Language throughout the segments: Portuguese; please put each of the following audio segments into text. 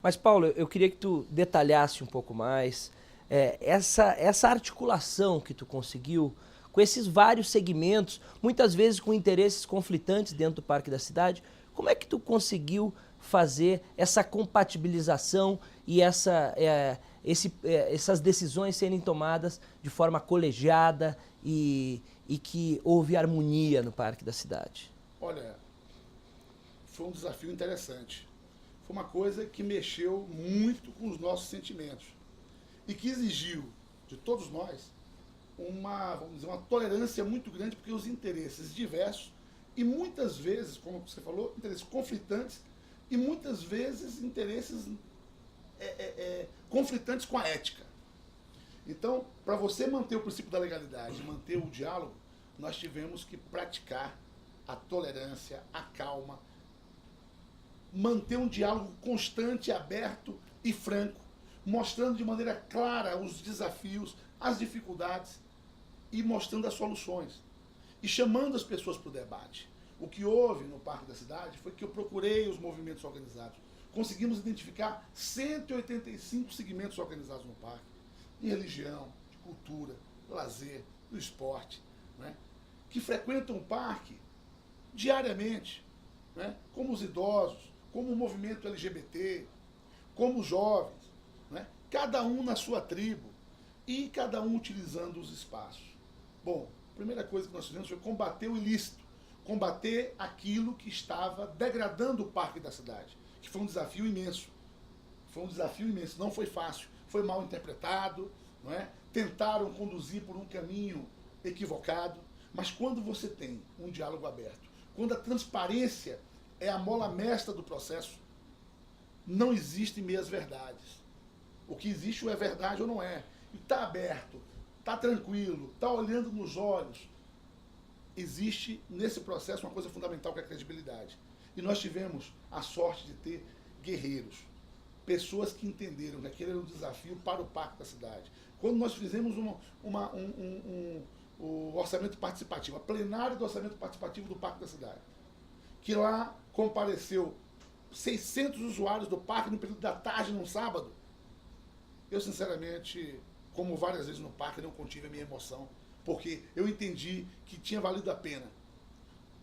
Mas, Paulo, eu queria que tu detalhasse um pouco mais essa articulação que tu conseguiu com esses vários segmentos, muitas vezes com interesses conflitantes dentro do Parque da Cidade. Como é que tu conseguiu fazer essa compatibilização e essas decisões serem tomadas de forma colegiada e que houve harmonia no Parque da Cidade? Olha, foi um desafio interessante. Foi uma coisa que mexeu muito com os nossos sentimentos e que exigiu de todos nós vamos dizer, uma tolerância muito grande, porque os interesses diversos e muitas vezes, como você falou, interesses conflitantes e muitas vezes interesses conflitantes com a ética. Então, para você manter o princípio da legalidade, manter o diálogo, nós tivemos que praticar a tolerância, a calma, manter um diálogo constante, aberto e franco, mostrando de maneira clara os desafios, as dificuldades e mostrando as soluções. E chamando as pessoas para o debate. O que houve no Parque da Cidade foi que eu procurei os movimentos organizados. Conseguimos identificar 185 segmentos organizados no parque, de religião, de cultura, do lazer, do esporte, né, que frequentam o parque diariamente, né, como os idosos, como o movimento LGBT, como os jovens, né, cada um na sua tribo e cada um utilizando os espaços. Bom, a primeira coisa que nós fizemos foi combater o ilícito, combater aquilo que estava degradando o Parque da Cidade, que foi um desafio imenso. Foi um desafio imenso, não foi fácil, foi mal interpretado, não é? Tentaram conduzir por um caminho equivocado, mas quando você tem um diálogo aberto, quando a transparência é a mola mestra do processo, não existem meias verdades. O que existe ou é verdade ou não é. E está aberto, está tranquilo, está olhando nos olhos. Existe nesse processo uma coisa fundamental que é a credibilidade. E nós tivemos a sorte de ter guerreiros, pessoas que entenderam que aquele era um desafio para o Parque da Cidade. Quando nós fizemos o orçamento participativo, a plenária do orçamento participativo do Parque da Cidade, que lá compareceu 600 usuários do parque no período da tarde, num sábado, eu sinceramente, como várias vezes no parque, não contive a minha emoção, porque eu entendi que tinha valido a pena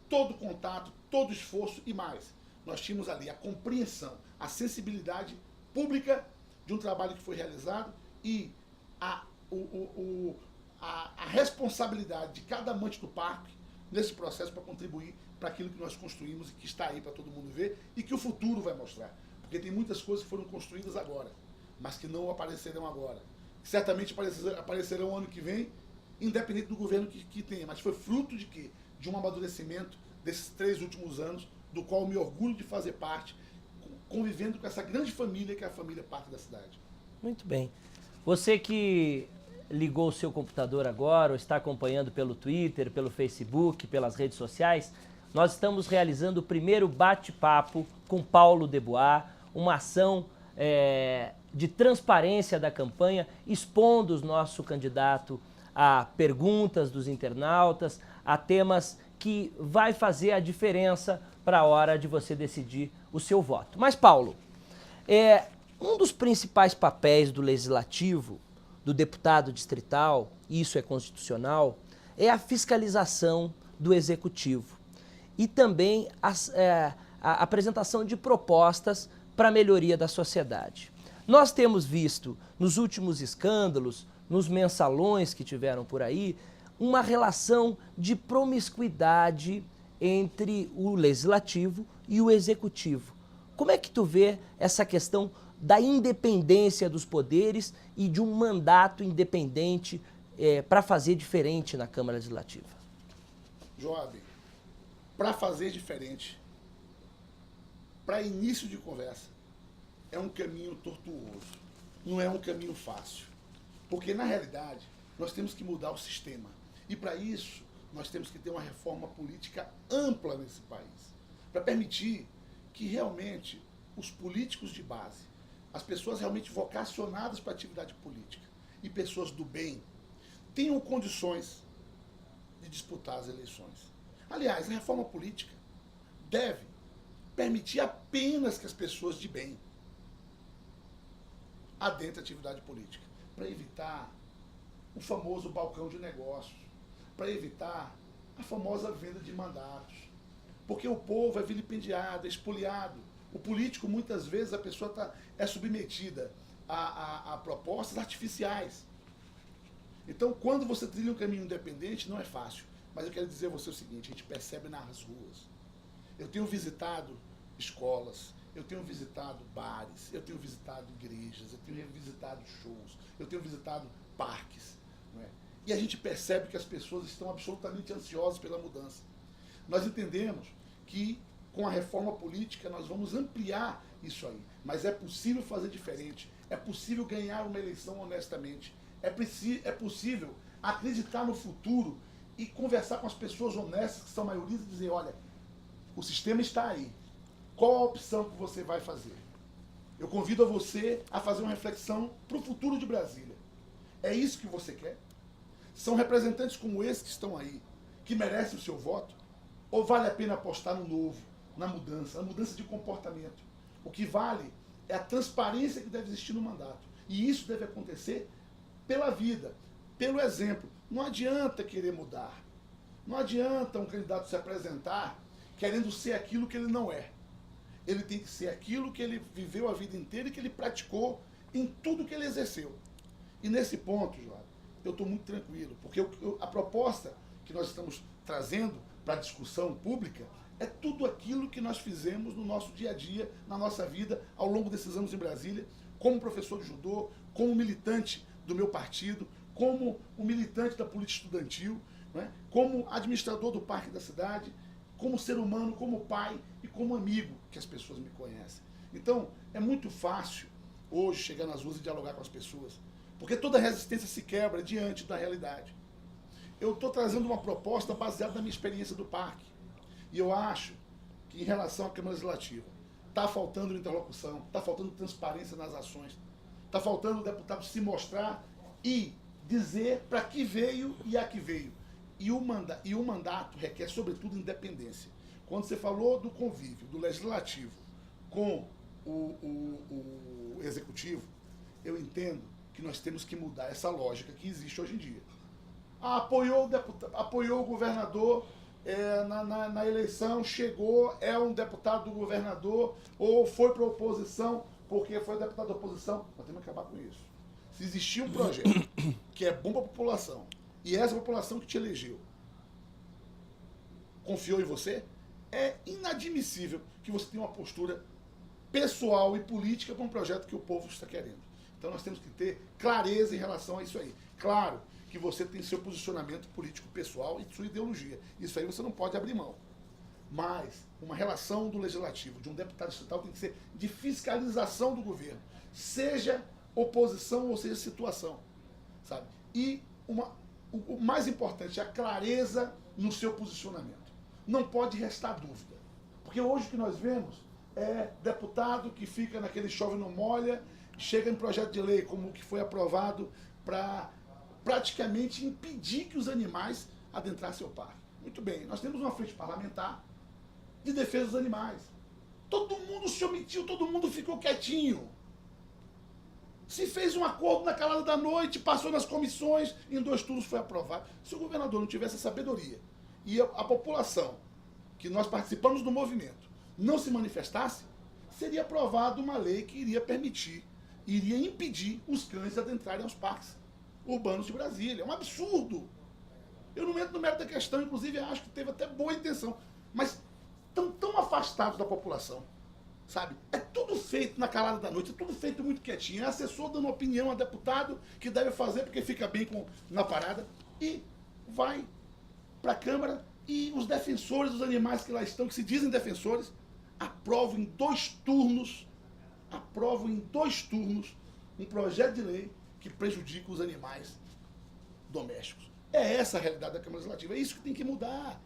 todo o contato, todo o esforço e mais. Nós tínhamos ali a compreensão, a sensibilidade pública de um trabalho que foi realizado e a, a responsabilidade de cada amante do parque nesse processo para contribuir para aquilo que nós construímos e que está aí para todo mundo ver e que o futuro vai mostrar. Porque tem muitas coisas que foram construídas agora, mas que não aparecerão agora. Certamente aparecerão ano que vem, independente do governo que tenha. Mas foi fruto de quê? De um amadurecimento desses 3 últimos anos, do qual eu me orgulho de fazer parte, convivendo com essa grande família que é a família Parque da Cidade. Muito bem. Você que ligou o seu computador agora ou está acompanhando pelo Twitter, pelo Facebook, pelas redes sociais, nós estamos realizando o primeiro bate-papo com Paulo Debois, uma ação de transparência da campanha, expondo o nosso candidato a perguntas dos internautas, a temas que vai fazer a diferença para a hora de você decidir o seu voto. Mas, Paulo, um dos principais papéis do legislativo, do deputado distrital, isso é constitucional, é a fiscalização do executivo e também a apresentação de propostas para a melhoria da sociedade. Nós temos visto nos últimos escândalos, nos mensalões que tiveram por aí, uma relação de promiscuidade entre o legislativo e o executivo. Como é que tu vê essa questão da independência dos poderes e de um mandato independente para fazer diferente na Câmara Legislativa? Joab, para fazer diferente, para início de conversa, é um caminho tortuoso, não é um caminho fácil. Porque, na realidade, nós temos que mudar o sistema. E, para isso, nós temos que ter uma reforma política ampla nesse país, para permitir que, realmente, os políticos de base, as pessoas realmente vocacionadas para a atividade política e pessoas do bem, tenham condições de disputar as eleições. Aliás, a reforma política deve permitir apenas que as pessoas de bem adentro da atividade política, para evitar o famoso balcão de negócios, para evitar a famosa venda de mandatos. Porque o povo é vilipendiado, é espoliado. O político, muitas vezes, a pessoa é submetida a propostas artificiais. Então, quando você trilha um caminho independente, não é fácil. Mas eu quero dizer a você o seguinte, a gente percebe nas ruas. Eu tenho visitado escolas, eu tenho visitado bares, eu tenho visitado igrejas, eu tenho visitado shows, eu tenho visitado parques. Não é? E a gente percebe que as pessoas estão absolutamente ansiosas pela mudança. Nós entendemos que com a reforma política nós vamos ampliar isso aí. Mas é possível fazer diferente, é possível ganhar uma eleição honestamente, é possível acreditar no futuro e conversar com as pessoas honestas, que são a maioria, e dizer, olha, o sistema está aí. Qual a opção que você vai fazer? Eu convido a você a fazer uma reflexão para o futuro de Brasília. É isso que você quer? São representantes como esse que estão aí, que merecem o seu voto? Ou vale a pena apostar no novo, na mudança de comportamento? O que vale é a transparência que deve existir no mandato. E isso deve acontecer pela vida, pelo exemplo. Não adianta querer mudar. Não adianta um candidato se apresentar querendo ser aquilo que ele não é. Ele tem que ser aquilo que ele viveu a vida inteira e que ele praticou em tudo que ele exerceu. E nesse ponto, João, eu estou muito tranquilo, porque a proposta que nós estamos trazendo para a discussão pública é tudo aquilo que nós fizemos no nosso dia a dia, na nossa vida, ao longo desses anos em Brasília, como professor de judô, como militante do meu partido, como um militante da política estudantil, né? Como administrador do Parque da Cidade, como ser humano, como pai e como amigo, que as pessoas me conhecem. Então, é muito fácil hoje chegar nas ruas e dialogar com as pessoas, porque toda resistência se quebra diante da realidade. Eu estou trazendo uma proposta baseada na minha experiência do parque. E eu acho que, em relação à Câmara Legislativa, está faltando interlocução, está faltando transparência nas ações, está faltando o deputado se mostrar e dizer para que veio e a que veio. E o mandato requer, sobretudo, independência. Quando você falou do convívio do Legislativo com o Executivo, eu entendo que nós temos que mudar essa lógica que existe hoje em dia. Apoiou o governador na eleição, chegou, é um deputado do governador, ou foi para a oposição porque foi deputado da oposição. Nós temos que acabar com isso. Se existir um projeto que é bom para a população, e essa população que te elegeu confiou em você, é inadmissível que você tenha uma postura pessoal e política para um projeto que o povo está querendo. Então nós temos que ter clareza em relação a isso aí. Claro que você tem seu posicionamento político pessoal e sua ideologia. Isso aí você não pode abrir mão. Mas uma relação do legislativo, de um deputado estadual, tem que ser de fiscalização do governo. Seja oposição ou seja situação. Sabe? E o mais importante é a clareza no seu posicionamento. Não pode restar dúvida. Porque hoje o que nós vemos é deputado que fica naquele chove não molha, chega em projeto de lei como o que foi aprovado para praticamente impedir que os animais adentrassem o parque. Muito bem, nós temos uma frente parlamentar de defesa dos animais. Todo mundo se omitiu, todo mundo ficou quietinho. Se fez um acordo na calada da noite, passou nas comissões, em 2 turnos foi aprovado. Se o governador não tivesse a sabedoria e a população, que nós participamos do movimento, não se manifestasse, seria aprovada uma lei que iria permitir, iria impedir os cães de adentrarem aos parques urbanos de Brasília. É um absurdo. Eu não entro no mérito da questão, inclusive acho que teve até boa intenção, mas estão tão afastados da população, sabe? É tudo feito na calada da noite, é tudo feito muito quietinho. É assessor dando opinião a deputado que deve fazer porque fica bem na parada e vai para a Câmara e os defensores dos animais que lá estão, que se dizem defensores, aprovam em 2 turnos um projeto de lei que prejudica os animais domésticos. É essa a realidade da Câmara Legislativa. É isso que tem que mudar.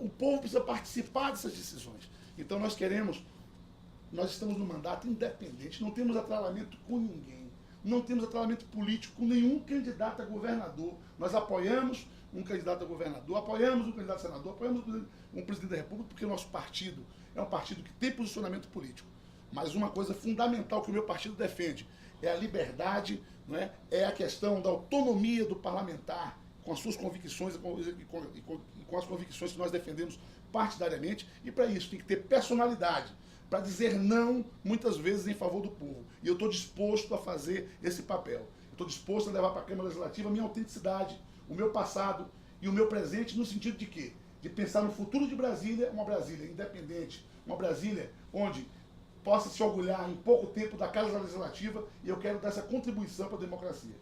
O povo precisa participar dessas decisões. Então nós estamos no mandato independente, não temos atrelamento com ninguém, não temos atrelamento político com nenhum candidato a governador. Nós apoiamos um candidato a governador, apoiamos um candidato a senador, apoiamos um presidente da República, porque o nosso partido é um partido que tem posicionamento político. Mas uma coisa fundamental que o meu partido defende é a liberdade, não é? É a questão da autonomia do parlamentar, com as suas convicções e com as convicções que nós defendemos partidariamente, e para isso tem que ter personalidade, para dizer não, muitas vezes, em favor do povo. E eu estou disposto a fazer esse papel. Estou disposto a levar para a Câmara Legislativa a minha autenticidade, o meu passado e o meu presente, no sentido de quê? De pensar no futuro de Brasília, uma Brasília independente, uma Brasília onde possa se orgulhar em pouco tempo da Casa Legislativa, e eu quero dar essa contribuição para a democracia.